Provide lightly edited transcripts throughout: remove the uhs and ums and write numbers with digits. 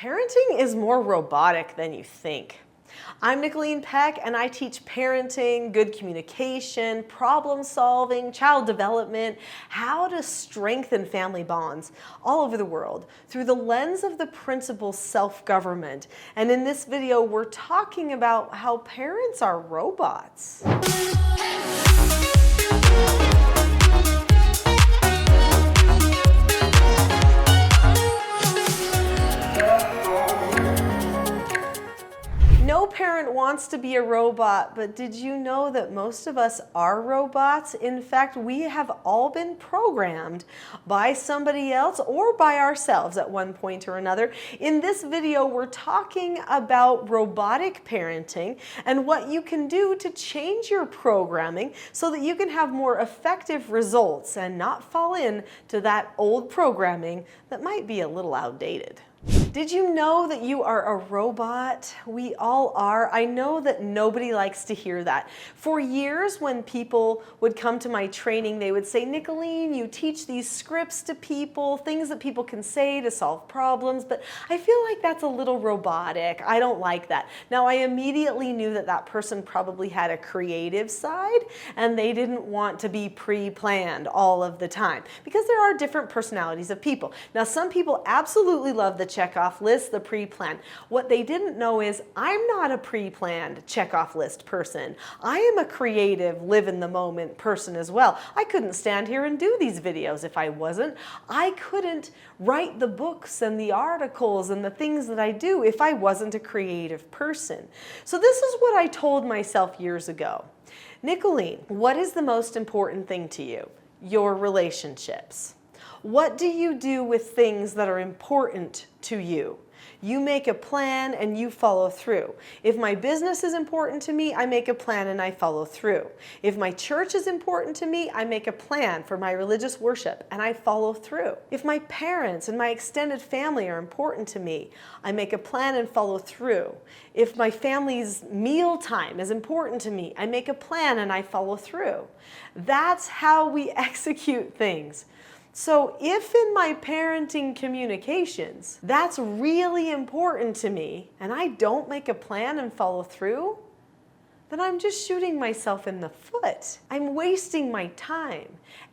Parenting is more robotic than you think. I'm Nicholeen Peck, and I teach parenting, good communication, problem solving, child development, how to strengthen family bonds all over the world through the lens of the principle self-government. And in this video, we're talking about how parents are robots. No parent wants to be a robot, but did you know that most of us are robots? In fact, we have all been programmed by somebody else or by ourselves at one point or another. In this video, we're talking about robotic parenting and what you can do to change your programming so that you can have more effective results and not fall into that old programming that might be a little outdated. Did you know that you are a robot? We all are. I know that nobody likes to hear that. For years, when people would come to my training, they would say, Nicholeen, you teach these scripts to people, things that people can say to solve problems, but I feel like that's a little robotic. I don't like that. Now, I immediately knew that that person probably had a creative side, and they didn't want to be pre-planned all of the time, because there are different personalities of people. Now, some people absolutely love the checkoff list, the pre-plan. What they didn't know is I'm not a pre-planned checkoff list person. I am a creative, live in the moment person as well. I couldn't stand here and do these videos if I wasn't. I couldn't write the books and the articles and the things that I do if I wasn't a creative person. So this is what I told myself years ago. Nicholeen, what is the most important thing to you? Your relationships. What do you do with things that are important to you? You make a plan and you follow through. If my business is important to me, I make a plan and I follow through. If my church is important to me, I make a plan for my religious worship and I follow through. If my parents and my extended family are important to me, I make a plan and follow through. If my family's meal time is important to me, I make a plan and I follow through. That's how we execute things. So if in my parenting communications, that's really important to me, and I don't make a plan and follow through, then I'm just shooting myself in the foot. I'm wasting my time.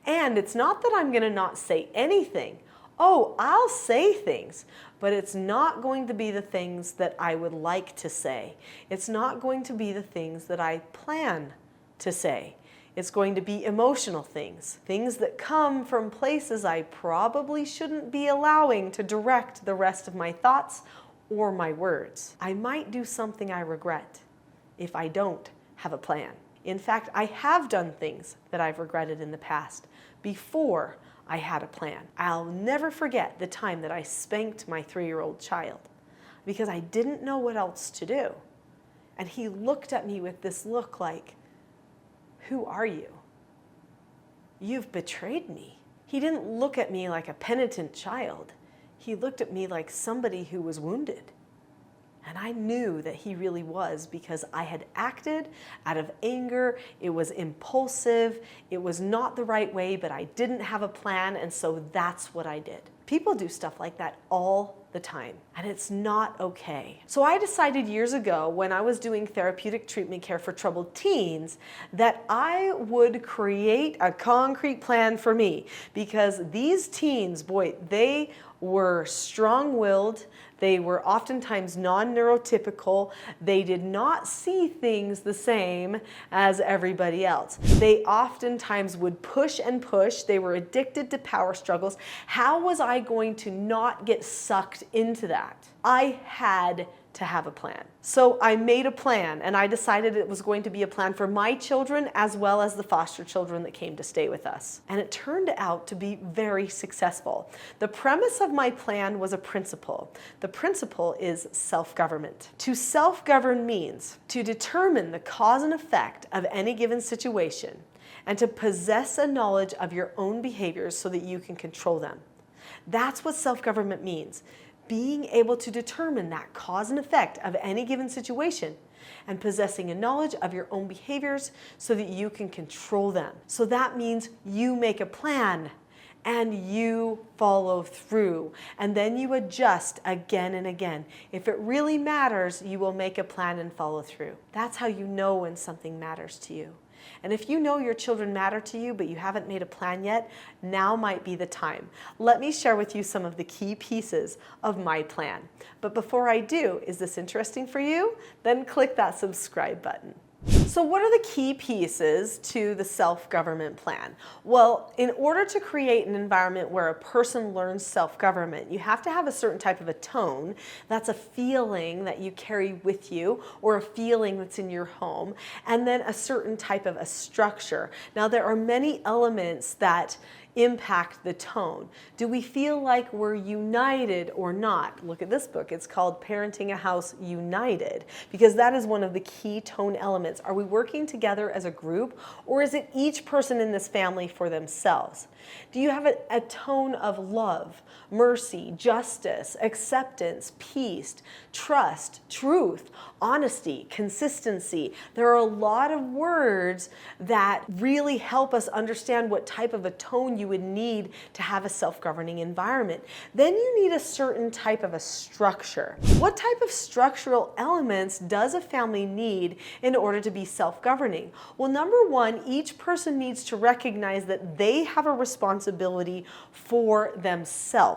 And it's not that I'm gonna not say anything. Oh, I'll say things, but it's not going to be the things that I would like to say. It's not going to be the things that I plan to say. It's going to be emotional things, things that come from places I probably shouldn't be allowing to direct the rest of my thoughts or my words. I might do something I regret if I don't have a plan. In fact, I have done things that I've regretted in the past before I had a plan. I'll never forget the time that I spanked my 3-year-old child because I didn't know what else to do. And he looked at me with this look like, who are you? You've betrayed me. He didn't look at me like a penitent child. He looked at me like somebody who was wounded. And I knew that he really was because I had acted out of anger. It was impulsive. It was not the right way, but I didn't have a plan, and so that's what I did. People do stuff like that all the time, and it's not okay. So I decided years ago when I was doing therapeutic treatment care for troubled teens that I would create a concrete plan for me because these teens, boy, they were strong-willed. They were oftentimes non-neurotypical. They did not see things the same as everybody else. They oftentimes would push and push. They were addicted to power struggles. How was I going to not get sucked into that? I had to have a plan. So I made a plan, and I decided it was going to be a plan for my children as well as the foster children that came to stay with us. And it turned out to be very successful. The premise of my plan was a principle. The principle is self-government. To self-govern means to determine the cause and effect of any given situation and to possess a knowledge of your own behaviors so that you can control them. That's what self-government means. Being able to determine that cause and effect of any given situation and possessing a knowledge of your own behaviors so that you can control them. So that means you make a plan and you follow through. And then you adjust again and again. If it really matters, you will make a plan and follow through. That's how you know when something matters to you. And if you know your children matter to you, but you haven't made a plan yet, now might be the time. Let me share with you some of the key pieces of my plan. But before I do, is this interesting for you? Then click that subscribe button. So what are the key pieces to the self-government plan? Well, in order to create an environment where a person learns self-government, you have to have a certain type of a tone. That's a feeling that you carry with you, or a feeling that's in your home, and then a certain type of a structure. Now, there are many elements that impact the tone. Do we feel like we're united or not? Look at this book. It's called Parenting a House United, because that is one of the key tone elements. Are we working together as a group, or is it each person in this family for themselves? Do you have a tone of love, mercy, justice, acceptance, peace, trust, truth, honesty, consistency? There are a lot of words that really help us understand what type of a tone you would need to have a self-governing environment. Then you need a certain type of a structure. What type of structural elements does a family need in order to be self-governing? Well, number one, each person needs to recognize that they have a responsibility for themselves.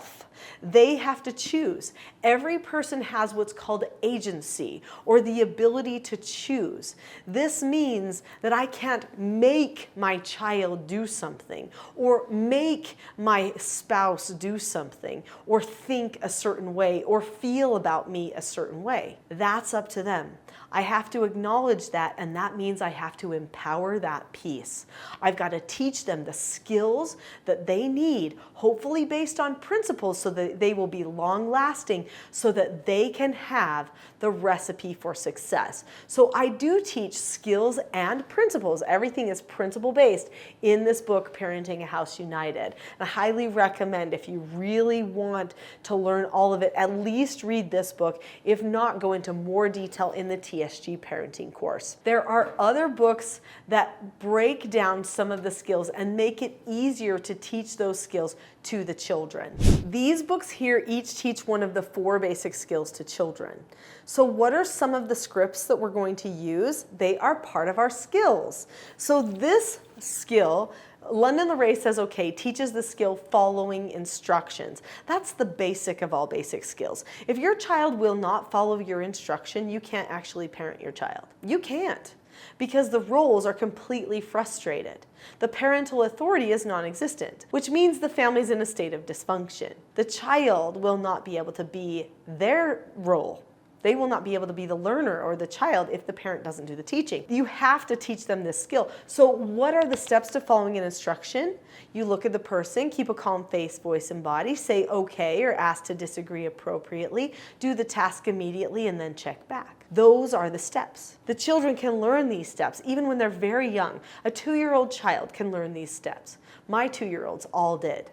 They have to choose. Every person has what's called agency, or the ability to choose. This means that I can't make my child do something, or make my spouse do something, or think a certain way, or feel about me a certain way. That's up to them. I have to acknowledge that, and that means I have to empower that piece. I've got to teach them the skills that they need, hopefully based on principles, so that they will be long-lasting, so that they can have the recipe for success. So I do teach skills and principles. Everything is principle-based in this book, Parenting a House United. And I highly recommend, if you really want to learn all of it, at least read this book. If not, go into more detail in the TSG parenting course. There are other books that break down some of the skills and make it easier to teach those skills to the children. These books here each teach one of the 4 basic skills to children. So what are some of the scripts that we're going to use? They are part of our skills. So this skill, London LeRae says, okay, teaches the skill following instructions. That's the basic of all basic skills. If your child will not follow your instruction, you can't actually parent your child. You can't, because the roles are completely frustrated. The parental authority is non-existent, which means the family's in a state of dysfunction. The child will not be able to be their role. They will not be able to be the learner or the child if the parent doesn't do the teaching. You have to teach them this skill. So what are the steps to following an instruction? You look at the person, keep a calm face, voice, and body, say okay or ask to disagree appropriately, do the task immediately, and then check back. Those are the steps. The children can learn these steps even when they're very young. A 2-year-old child can learn these steps. My 2-year-olds all did.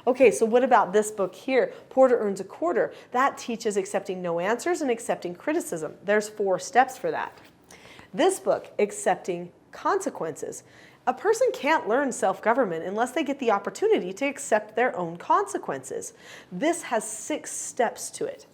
Okay, so what about this book here, Porter Earns a Quarter? That teaches accepting no answers and accepting criticism. There's 4 steps for that. This book, Accepting Consequences. A person can't learn self-government unless they get the opportunity to accept their own consequences. This has 6 steps to it.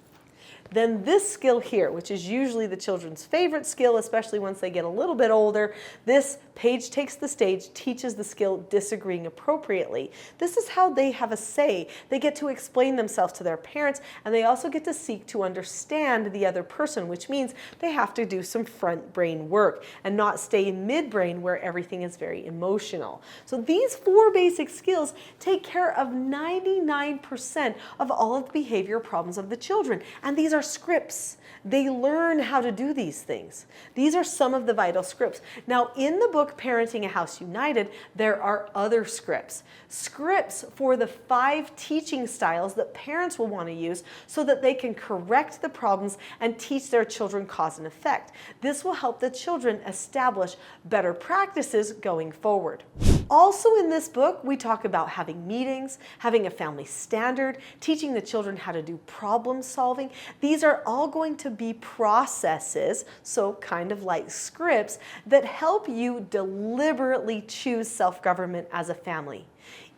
Then this skill here, which is usually the children's favorite skill, especially once they get a little bit older, this Page Takes the Stage teaches the skill disagreeing appropriately. This is how they have a say. They get to explain themselves to their parents, and they also get to seek to understand the other person, which means they have to do some front brain work and not stay in midbrain where everything is very emotional. So these 4 basic skills take care of 99% of all of the behavior problems of the children. And these are scripts. They learn how to do these things. These are some of the vital scripts. Now, in the book Parenting a House United, there are other scripts. Scripts for the 5 teaching styles that parents will want to use so that they can correct the problems and teach their children cause and effect. This will help the children establish better practices going forward. Also in this book, we talk about having meetings, having a family standard, teaching the children how to do problem solving. These are all going to be processes, so kind of like scripts, that help you deliberately choose self-government as a family.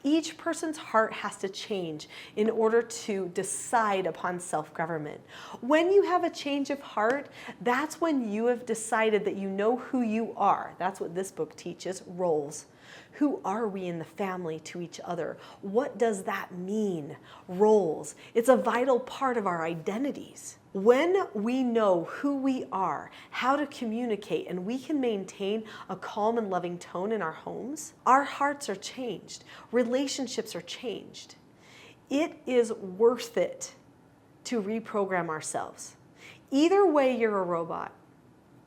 Each person's heart has to change in order to decide upon self-government. When you have a change of heart, that's when you have decided that you know who you are. That's what this book teaches, roles. Who are we in the family to each other? What does that mean? Roles. It's a vital part of our identities. When we know who we are, how to communicate, and we can maintain a calm and loving tone in our homes, our hearts are changed. Relationships are changed. It is worth it to reprogram ourselves. Either way, you're a robot.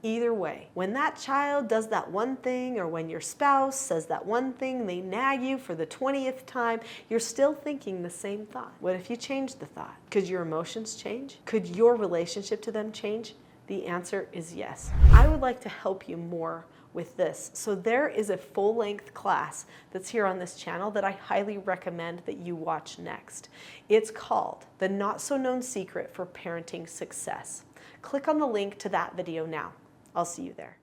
Either way, when that child does that one thing, or when your spouse says that one thing, they nag you for the 20th time, you're still thinking the same thought. What if you change the thought? Could your emotions change? Could your relationship to them change? The answer is yes. I would like to help you more with this. So there is a full-length class that's here on this channel that I highly recommend that you watch next. It's called The Not-So-Known Secret for Parenting Success. Click on the link to that video now. I'll see you there.